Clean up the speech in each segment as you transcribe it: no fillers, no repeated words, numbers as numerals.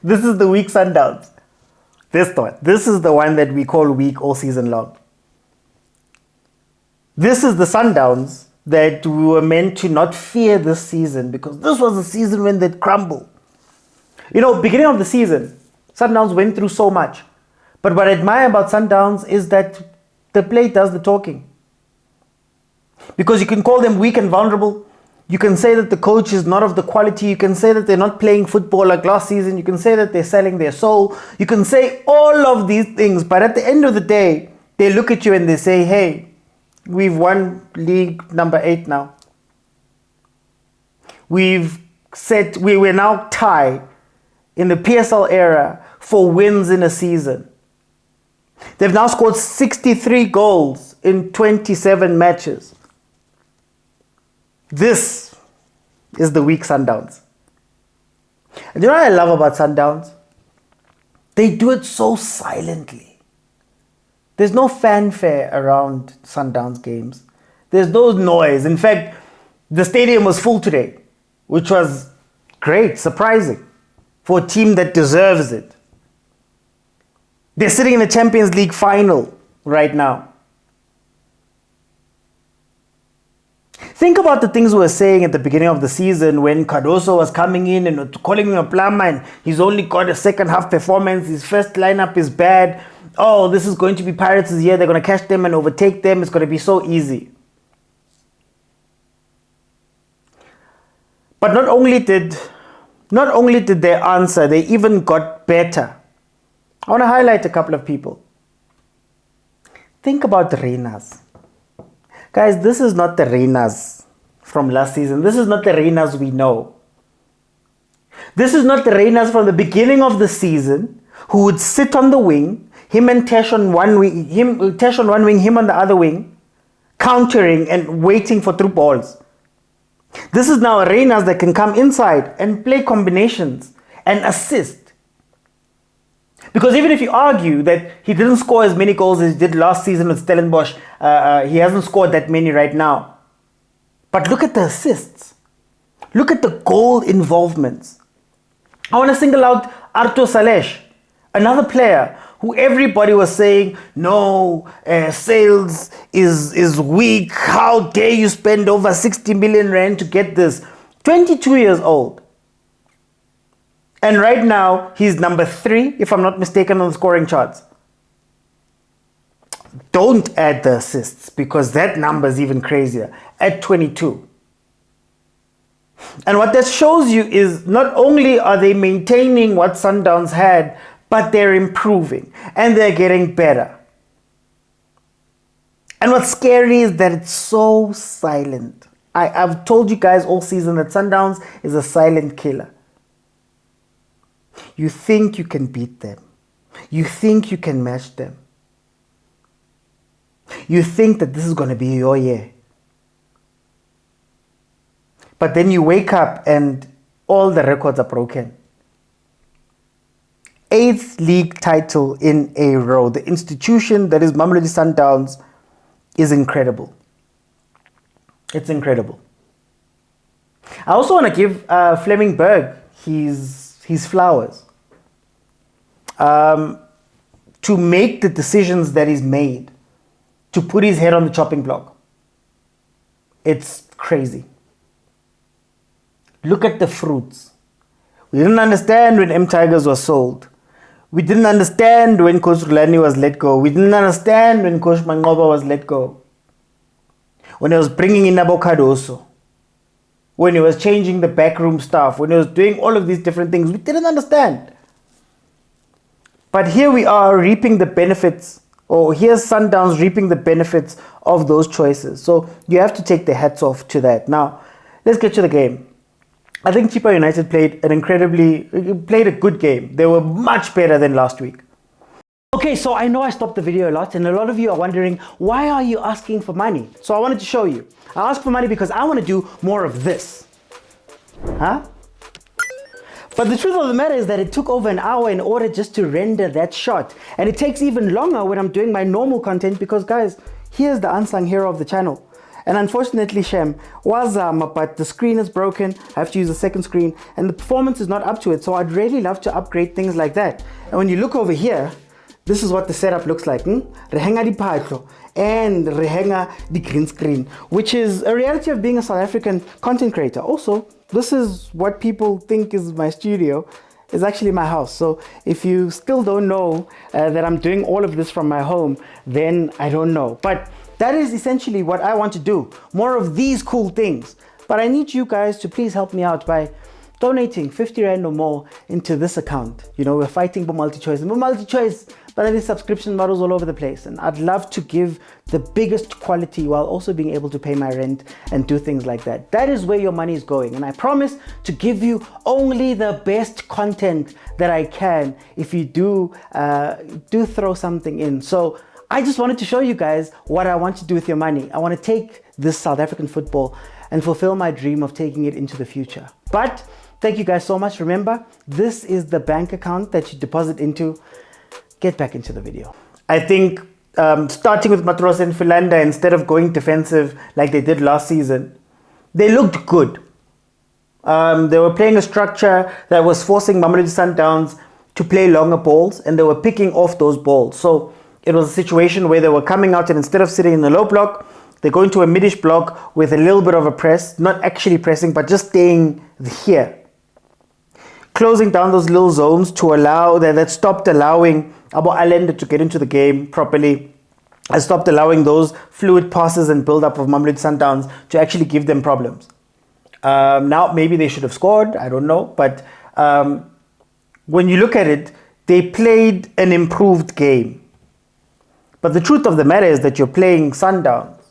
This is the weak Sundowns. This is the one that we call weak all season long. This is the Sundowns that we were meant to not fear this season, because this was a season when they'd crumble. You know, beginning of the season, Sundowns went through so much. But what I admire about Sundowns is that the play does the talking. Because you can call them weak and vulnerable. You can say that the coach is not of the quality. You can say that they're not playing football like last season. You can say that they're selling their soul. You can say all of these things. But at the end of the day, they look at you and they say, hey, we've won league number 8 now. We're now tied in the PSL era for wins in a season. They've now scored 63 goals in 27 matches. This is the weak Sundowns. And you know what I love about Sundowns? They do it so silently. There's no fanfare around Sundowns games. There's no noise. In fact, the stadium was full today, which was great, surprising for a team that deserves it. They're sitting in the Champions League final right now. Think about the things we were saying at the beginning of the season when Cardoso was coming in and calling him a plumber and he's only got a second half performance. His first lineup is bad. Oh, this is going to be Pirates' year. They're going to catch them and overtake them. It's going to be so easy. But not only did they answer, they even got better. I want to highlight a couple of people. Think about the Reinas. Guys, this is not the Reinas from last season. This is not the Reinas we know. This is not the Reinas from the beginning of the season who would sit on the wing, him and Tesh on one wing, him on the other wing, countering and waiting for through balls. This is now a Reinas that can come inside and play combinations and assist. Because even if you argue that he didn't score as many goals as he did last season with Stellenbosch, he hasn't scored that many right now. But look at the assists. Look at the goal involvements. I want to single out Arto Salesh, another player who everybody was saying, no, sales is weak. How dare you spend over 60 million rand to get this? 22 years old. And right now, he's number 3, if I'm not mistaken, on the scoring charts. Don't add the assists, because that number is even crazier, at 22. And what that shows you is not only are they maintaining what Sundowns had, but they're improving and they're getting better. And what's scary is that it's so silent. I've told you guys all season that Sundowns is a silent killer. You think you can beat them. You think you can match them. You think that this is going to be your year. But then you wake up and all the records are broken. 8th league title in a row. The institution that is Mamelodi Sundowns is incredible. It's incredible. I also want to give Fleming Berg his flowers. To make the decisions that he's made, to put his head on the chopping block. It's crazy. Look at the fruits. We didn't understand when M Tigers was sold. We didn't understand when Coach Rulani was let go. We didn't understand when Coach Mangoba was let go. When he was bringing in Cardoso. When he was changing the backroom staff. When he was doing all of these different things. We didn't understand. But here we are reaping the benefits, or here's Sundowns reaping the benefits of those choices. So you have to take the hats off to that. Now, let's get to the game. I think Chippa United played a good game. They were much better than last week. Okay, so I know I stopped the video a lot, and a lot of you are wondering, why are you asking for money? So I wanted to show you. I asked for money because I want to do more of this. Huh? But the truth of the matter is that it took over an hour in order just to render that shot. And it takes even longer when I'm doing my normal content because, guys, here's the unsung hero of the channel. And unfortunately, Shem, wazama, but the screen is broken. I have to use a second screen and the performance is not up to it. So I'd really love to upgrade things like that. And when you look over here, this is what the setup looks like. Rehenga di patlo and rehenga di green screen, which is a reality of being a South African content creator. Also, this is what people think is my studio. Is actually my house. So if you still don't know that I'm doing all of this from my home, then I don't know. But that is essentially what I want to do. More of these cool things. But I need you guys to please help me out by donating 50 Rand or more into this account. You know, we're fighting for multi-choice. And for multi-choice, but there is subscription models all over the place. And I'd love to give the biggest quality while also being able to pay my rent and do things like that. That is where your money is going. And I promise to give you only the best content that I can if you do throw something in. So I just wanted to show you guys what I want to do with your money. I want to take this South African football and fulfill my dream of taking it into the future. But thank you guys so much. Remember, this is the bank account that you deposit into. Get back into the video. I think starting with Matrosa and Philanda, instead of going defensive like they did last season, they looked good. They were playing a structure that was forcing Mamelodi Sundowns to play longer balls, and they were picking off those balls. So it was a situation where they were coming out, and instead of sitting in the low block, they go into a midish block with a little bit of a press, not actually pressing, but just staying here. Closing down those little zones to allow that stopped allowing Abo Allende to get into the game properly. I stopped allowing those fluid passes and build up of Mamelodi Sundowns to actually give them problems. Now maybe they should have scored, I don't know, but when you look at it, they played an improved game. But the truth of the matter is that you're playing Sundowns,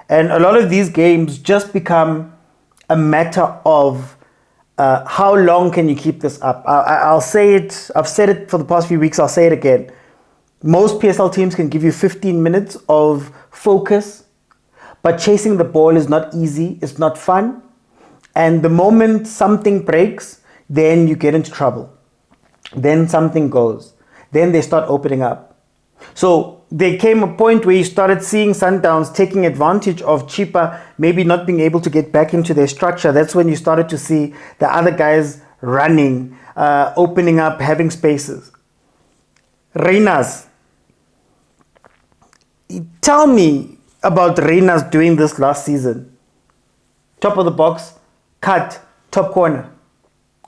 and a lot of these games just become a matter of how long can you keep this up? I'll say it, I've said it for the past few weeks, I'll say it again. Most PSL teams can give you 15 minutes of focus, but chasing the ball is not easy, it's not fun. And the moment something breaks, then you get into trouble. Then something goes. Then they start opening up. So there came a point where you started seeing Sundowns taking advantage of Chippa maybe not being able to get back into their structure. That's when you started to see the other guys running, opening up, having spaces. Reynas. Tell me about Reynas doing this last season. Top of the box, cut, top corner.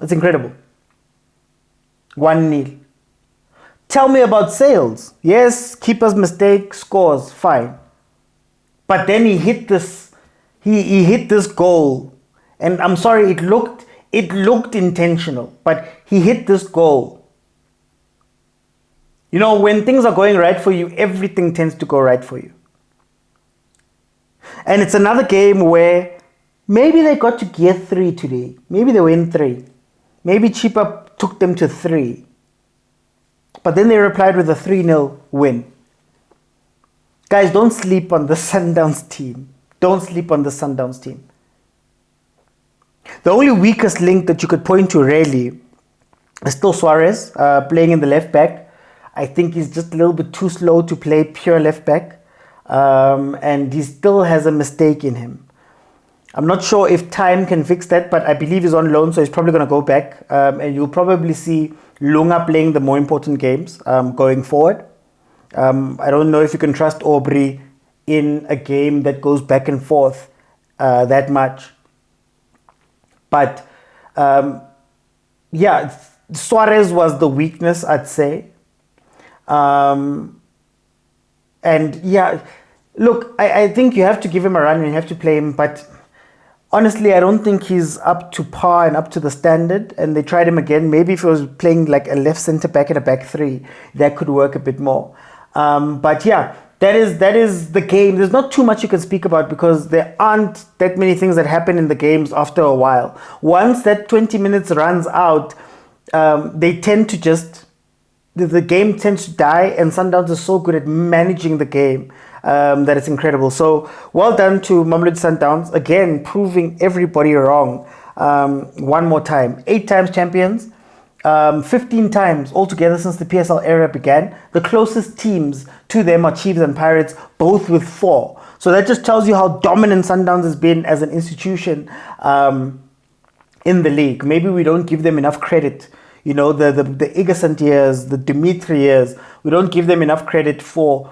It's incredible. 1-0. Tell me about Sales. Yes, keeper's mistake, scores, fine. But then he hit this, he hit this goal. And I'm sorry, it looked intentional, but he hit this goal. You know, when things are going right for you, everything tends to go right for you. And it's another game where maybe they got to gear 3 today. Maybe they win 3. Maybe Chippa took them to 3. But then they replied with a 3-0 win. Guys, don't sleep on the Sundowns team. Don't sleep on the Sundowns team. The only weakest link that you could point to really is still Suarez playing in the left back. I think he's just a little bit too slow to play pure left back. And he still has a mistake in him. I'm not sure if time can fix that, but I believe he's on loan, so he's probably going to go back. And you'll probably see Lunga playing the more important games going forward. I don't know if you can trust Aubrey in a game that goes back and forth that much. But yeah, Suarez was the weakness, I'd say. And yeah, look, I think you have to give him a run and you have to play him, but honestly, I don't think he's up to par and up to the standard. And they tried him again. Maybe if he was playing like a left centre back and a back 3, that could work a bit more. But yeah, that is the game. There's not too much you can speak about because there aren't that many things that happen in the games after a while. Once that 20 minutes runs out, they tend to just, the game tends to die, and Sundowns is so good at managing the game that it's incredible. So well done to Mamelodi Sundowns, again proving everybody wrong one more time. 8 times champions, 15 times altogether since the PSL era began. The closest teams to them are Chiefs and Pirates, both with 4. So that just tells you how dominant Sundowns has been as an institution in the league. Maybe we don't give them enough credit. You know, the Igasant years, the Dimitri years, we don't give them enough credit for,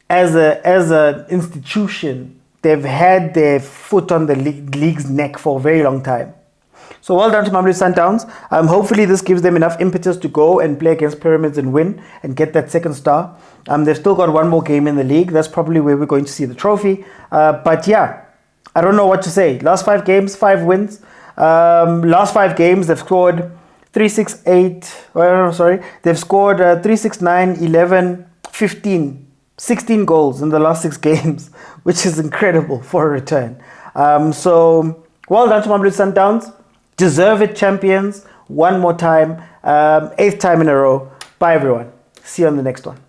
as an institution, they've had their foot on the league's neck for a very long time. So well done to Mamelodi Sundowns. Hopefully this gives them enough impetus to go and play against Pyramids and win and get that second star. They've still got one more game in the league. That's probably where we're going to see the trophy. But yeah, I don't know what to say. Last 5 games, 5 wins. Last 5 games, they've scored 3-6-8. They've scored 3-6-9, 11, 15, 16 goals in the last 6 games, which is incredible for a return. So well done to Mamelodi Sundowns. Deserve it, champions. One more time, 8th time in a row. Bye, everyone. See you on the next one.